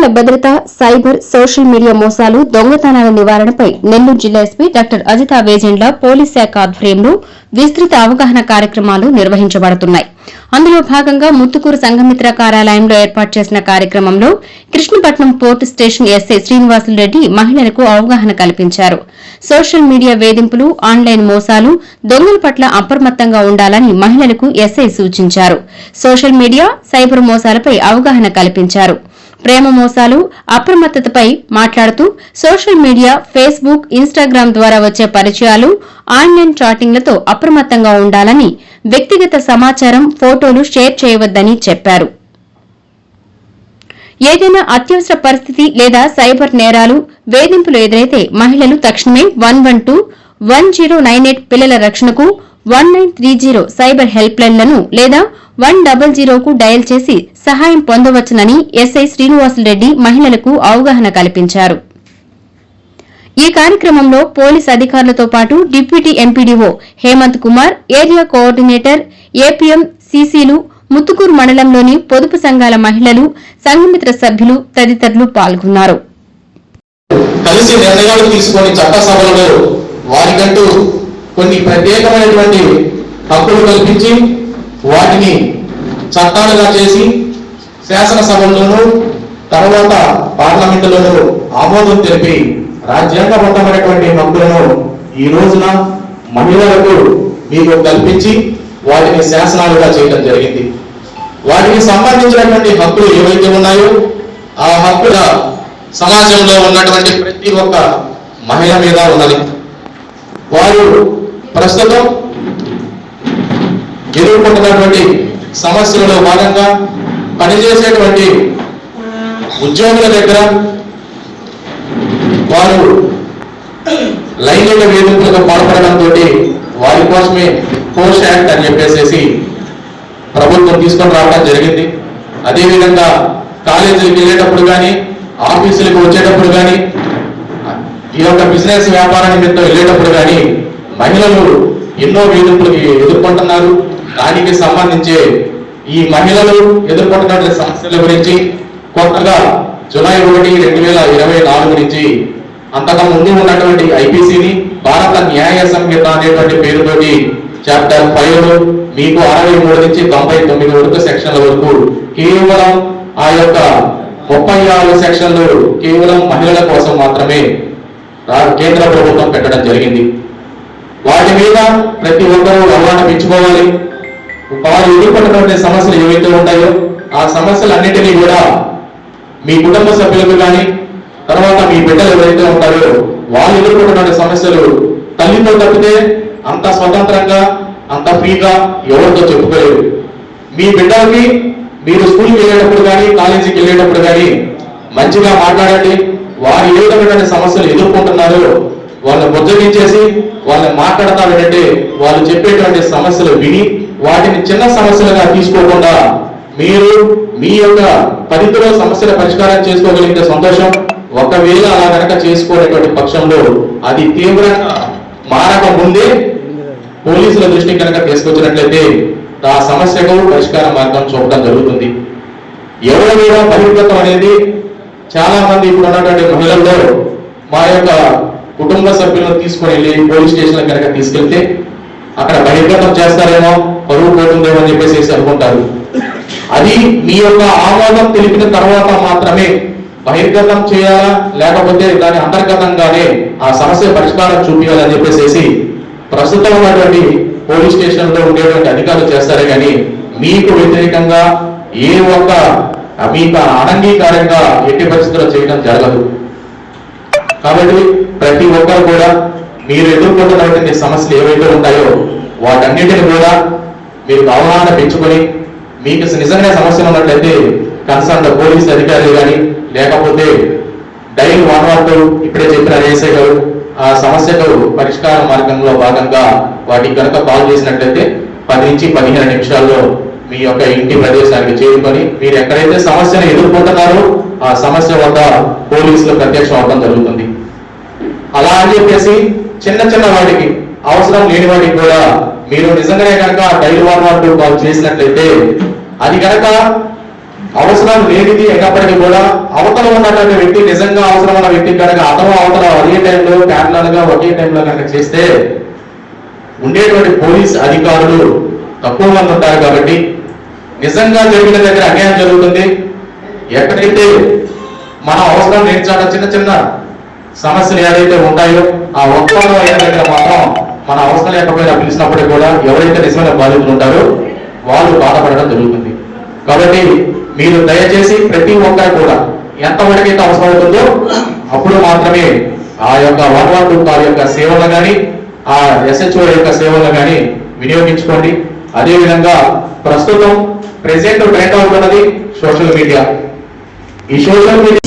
మహిళల భద్రత, cyber, social media మోసాలు, దొంగతనాల నివారణపై నెల్లూరు జిల్లా SP doctor Ajitha Vejendla police శాఖ ఆధ్వర్యంలో విస్తృత అవగాహన కార్యక్రమాలు నిర్వహించబడుతున్నాయి. అందులో భాగంగా ముత్తుకూరు సంఘమిత్ర కార్యాలయంలో ఏర్పాటు చేసిన కార్యక్రమంలో Krishnapatnam port station SI Srinivasulu Reddy మహిళలకు అవగాహన కల్పించారు. సోషల్ మీడియా వేధింపులు, ఆన్లైన్ మోసాలు, దొంగల పట్ల అప్రమత్తంగా ఉండాలని మహిళలకు ఎస్ఐ సూచించారు. సోషల్ మీడియా, సైబర్ మోసాలపై అవగాహన కల్పించారు. ప్రేమ మోసాలు, అప్రమత్తతపై మాట్లాడుతూ సోషల్ మీడియా, ఫేస్బుక్, ఇన్స్టాగ్రామ్ ద్వారా వచ్చే పరిచయాలు, ఆన్లైన్ చాటింగ్లతో అప్రమత్తంగా ఉండాలని, వ్యక్తిగత సమాచారం, ఫోటోలు షేర్ చేయవద్దని చెప్పారు. ఏదైనా అత్యవసర పరిస్థితి లేదా సైబర్ నేరాలు, వేధింపులు ఎదురైతే మహిళలు తక్షణమే 112, 1098 పిల్లల రక్షణకు, 1930 సైబర్ హెల్ప్ లైన్లను లేదా 100కు డయల్ చేసి సహాయం పొందవచ్చునని ఎస్ఐ శ్రీనివాసులరెడ్డి మహిళలకు అవగాహన కల్పించారు. ఈ కార్యక్రమంలో పోలీస్ అధికారులతో పాటు deputy MPDO Hemanth Kumar, area coordinator, APM, సీసీలు, ముత్తుకూరు మండలంలోని పొదుపు సంఘాల మహిళలు, సంఘమిత్ర సభ్యులు తదితరులు పాల్గొన్నారు. కలిసి నిర్ణయాలు తీసుకొని చట్టసభలలో వారికంటూ కొన్ని ప్రత్యేకమైనటువంటి హక్కులు కల్పించి వాటిని చట్టాలుగా చేసి శాసనసభల్లోనూ తర్వాత పార్లమెంటులోనూ ఆమోదం తెలిపి రాజ్యాంగబద్ధమైనటువంటి హక్కులను ఈ రోజున మహిళలకు మీకు కల్పించి వాటిని శాసనాలుగా చేయడం జరిగింది. వాటికి సంబంధించినటువంటి హక్కులు ఏవైతే ఉన్నాయో ఆ హక్కుల సమాజంలో ఉన్నటువంటి ప్రతి ఒక్క మహిళ మీద ఉన్నది. వారు ప్రస్తుతం ఎదుర్కొంటున్నటువంటి సమస్యలలో భాగంగా పనిచేసేటువంటి ఉద్యోగుల దగ్గర వారు లైంగిక వేధింపులకు పాల్పడడంతో వారి కోసమే పోష్ యాక్ట్ అని చెప్పేసి ప్రభుత్వం తీసుకొని రావడం జరిగింది. అదేవిధంగా కాలేజీలకు వెళ్ళేటప్పుడు కానీ, ఆఫీసులకు వచ్చేటప్పుడు కానీ, ఈ యొక్క బిజినెస్ వ్యాపార నిమిత్తం వెళ్ళేటప్పుడు కానీ మహిళలు ఎన్నో వేధింపులకి ఎదుర్కొంటున్నారు. దానికి సంబంధించి ఈ మహిళలు ఎదుర్కొంటున్న సమస్యల గురించి కొత్తగా జూలై 1, 2024 నుంచి అంతకు ముందు ఉన్నటువంటి ఐపీసీని భారత న్యాయ సంహిత అనేటువంటి పేరుతోటి చాప్టర్ 5 మీకు 63 నుంచి 99 వరకు సెక్షన్ల వరకు కేవలం ఆ యొక్క 36 సెక్షన్లు కేవలం మహిళల కోసం మాత్రమే కేంద్ర ప్రభుత్వం పెట్టడం జరిగింది. వాటి మీద ప్రతి ఒక్కరూ అవగాహన పెంచుకోవాలి. వారు ఎదుర్కొన్నటువంటి సమస్యలు ఏవైతే ఉంటాయో ఆ సమస్యలన్నింటినీ కూడా మీ కుటుంబ సభ్యులకు కానీ, తర్వాత మీ బిడ్డలు ఎవరైతే ఉంటారో వాళ్ళు ఎదుర్కొన్నటువంటి సమస్యలు తల్లితో తప్పితే అంత స్వతంత్రంగా, అంత ఫ్రీగా ఎవరితో చెప్పుకోలేరు. మీ బిడ్డలకి మీరు స్కూల్కి వెళ్ళేటప్పుడు కానీ, కాలేజీకి వెళ్ళేటప్పుడు కానీ మంచిగా మాట్లాడండి. వారు ఏ విధమైనటువంటి సమస్యలు ఎదుర్కొంటున్నారో వాళ్ళని బుజ్జగించేసి వాళ్ళని మాట్లాడతారంటే వాళ్ళు చెప్పేటువంటి సమస్యలు విని వాటిని చిన్న సమస్యలుగా తీసుకోకుండా మీరు మీ యొక్క పరిధిలో సమస్యల పరిష్కారం చేసుకోగలిగితే సంతోషం. ఒకవేళ అలా కనుక చేసుకోలేటువంటి పక్షంలో అది తీవ్రంగా మారక ముందే పోలీసుల దృష్టికి కనుక తీసుకొచ్చినట్లయితే ఆ సమస్యకు పరిష్కార మార్గం చూపడం జరుగుతుంది. ఎవరు కూడా బహిర్గతం అనేది చాలా మంది ఇప్పుడు ఉన్నటువంటి మహిళల్లో మా యొక్క కుటుంబ సభ్యులను తీసుకొని వెళ్ళి పోలీస్ స్టేషన్ కనుక తీసుకెళ్తే అక్కడ బహిర్గతం చేస్తారేమో, పరువు పోతుందేమో అని చెప్పేసి అనుకుంటారు. అది మీ యొక్క ఆమోదం తెలిపిన తర్వాత మాత్రమే బహిర్గతం చేయాలా, లేకపోతే దాని అంతర్గతంగానే ఆ సమస్య పరిష్కారం చూపించాలని చెప్పేసి ప్రస్తుతం ఉన్నటువంటి పోలీస్ స్టేషన్ లో ఉండేటువంటి అధికారులు చేస్తారే కానీ మీకు వ్యతిరేకంగా ఏ ఒక్క మీకు అనంగీకారంగా ఎట్టి పరిస్థితుల్లో చేయడం జరగదు. కాబట్టి ప్రతి ఒక్కరు కూడా మీరు ఎదుర్కొంటున్నటువంటి సమస్యలు ఏవైతే ఉంటాయో వాటన్నిటిని కూడా మీరు అవగాహన పెంచుకొని మీకు నిజంగా సమస్యలు ఉన్నట్లయితే కన్సర్న్ పోలీస్ అధికారులు కానీ, లేకపోతే డైల్ 112 ఇప్పుడే చెప్పిన ఏసై గారు ఆ సమస్యకు పరిష్కార మార్గంలో భాగంగా వాటికి కనుక కాల్ చేసినట్లయితే 10 నుంచి 15 నిమిషాల్లో మీ యొక్క ఇంటి ప్రదేశానికి చేరుకొని మీరు ఎక్కడైతే సమస్యను ఎదుర్కొంటున్నారో ఆ సమస్య వద్ద పోలీసులు ప్రత్యక్షం అవడం జరుగుతుంది. అలా అని చెప్పేసి చిన్న చిన్న వాటికి, అవసరం లేని వాటికి కూడా మీరు నిజంగానే కనుక డైల్ 112 కాల్ చేసినట్లయితే అది కనుక అవసరం లేనిది అయినప్పటికీ కూడా అవతల ఉన్నటువంటి వ్యక్తి నిజంగా అవసరం ఉన్న వ్యక్తి కనుక అతను అవతల అదే టైంలో ప్యారలల్ గా ఒకే టైంలో కనుక చేస్తే ఉండేటువంటి పోలీస్ అధికారులు తక్కువ మంది ఉంటారు కాబట్టి నిజంగా జరిగిన దగ్గర అన్యాయం జరుగుతుంది. ఎక్కడైతే మన అవసరం లేని చోట చిన్న చిన్న సమస్యలు ఏదైతే ఉంటాయో ఆ ఒప్పందం అయిన దగ్గర మాత్రం మన అవసరం లేకపోయినా పిలిచినప్పటికీ కూడా ఎవరైతే నిజమైన బాధితులు ఉంటారో వాళ్ళు బాధపడడం జరుగుతుంది. కాబట్టి మీరు దయచేసి ప్రతి ఒక్కరు కూడా ఎంతవరకైతే అవసరం అవుతుందో అప్పుడు మాత్రమే ఆ యొక్క 112 కాల్ యొక్క సేవలు కానీ ఆ SHO యొక్క సేవలు కానీ వినియోగించుకోండి. అదేవిధంగా ప్రస్తుతం ప్రెసెంట్ ట్రెండ్ అవుతున్నది సోషల్ మీడియా. ఈ సోషల్ మీడియా